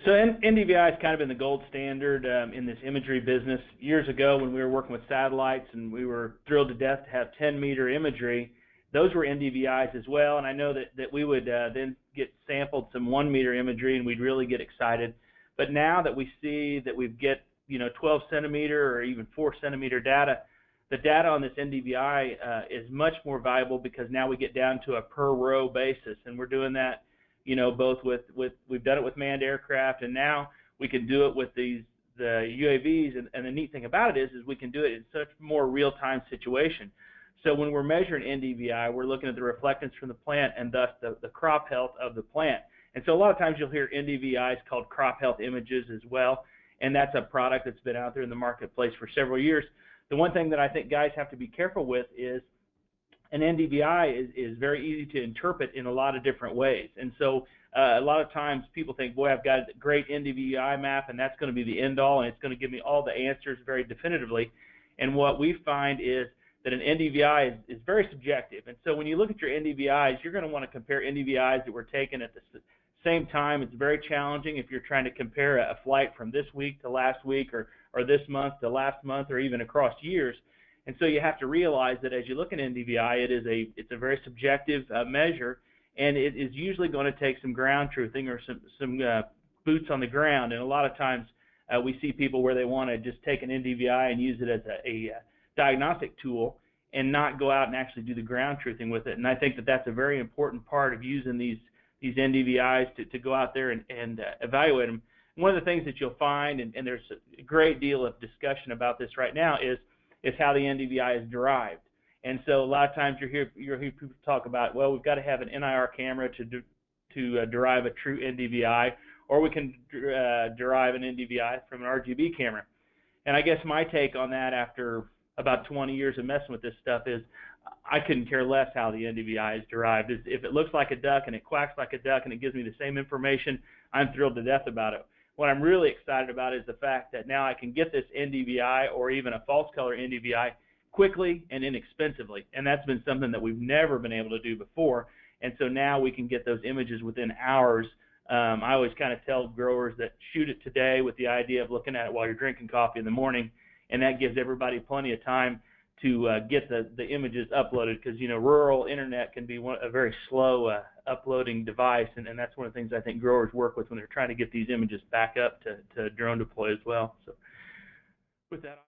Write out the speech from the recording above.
So NDVI has kind of been the gold standard in this imagery business. Years ago when we were working with satellites and we were thrilled to death to have 10-meter imagery, those were NDVIs as well, and I know that we would then get sampled some 1-meter imagery and we'd really get excited. But now that we see that we get 12 centimeter or even 4 centimeter data, the data on this NDVI is much more valuable because now we get down to a per row basis, and we're doing that both with we've done it with manned aircraft, and now we can do it with the UAVs, and the neat thing about it is we can do it in such more real-time situation. So when we're measuring NDVI, we're looking at the reflectance from the plant and thus the crop health of the plant. And so a lot of times you'll hear NDVIs called crop health images as well, and that's a product that's been out there in the marketplace for several years. The one thing that I think guys have to be careful with is an NDVI is very easy to interpret in a lot of different ways. And so a lot of times people think, boy, I've got a great NDVI map and that's going to be the end all and it's going to give me all the answers very definitively. And what we find is that an NDVI is very subjective. And so when you look at your NDVIs, you're going to want to compare NDVIs that were taken at the same time. It's very challenging if you're trying to compare a flight from this week to last week or this month to last month or even across years. And so you have to realize that as you look at NDVI, it's a very subjective measure, and it is usually going to take some ground truthing or some boots on the ground. And a lot of times we see people where they want to just take an NDVI and use it as a diagnostic tool and not go out and actually do the ground truthing with it. And I think that that's a very important part of using these NDVIs to go out there and evaluate them. One of the things that you'll find, and there's a great deal of discussion about this right now, is how the NDVI is derived. And so a lot of times you hear people talk about, well, we've got to have an NIR camera to derive a true NDVI, or we can derive an NDVI from an RGB camera. And I guess my take on that after about 20 years of messing with this stuff is I couldn't care less how the NDVI is derived. If it looks like a duck and it quacks like a duck and it gives me the same information, I'm thrilled to death about it. What I'm really excited about is the fact that now I can get this NDVI or even a false color NDVI quickly and inexpensively, and that's been something that we've never been able to do before. And so now we can get those images within hours. I always kind of tell growers that shoot it today with the idea of looking at it while you're drinking coffee in the morning, and that gives everybody plenty of time to get the images uploaded, because rural internet can be a very slow uploading device, and that's one of the things I think growers work with when they're trying to get these images back up to DroneDeploy as well. So with that.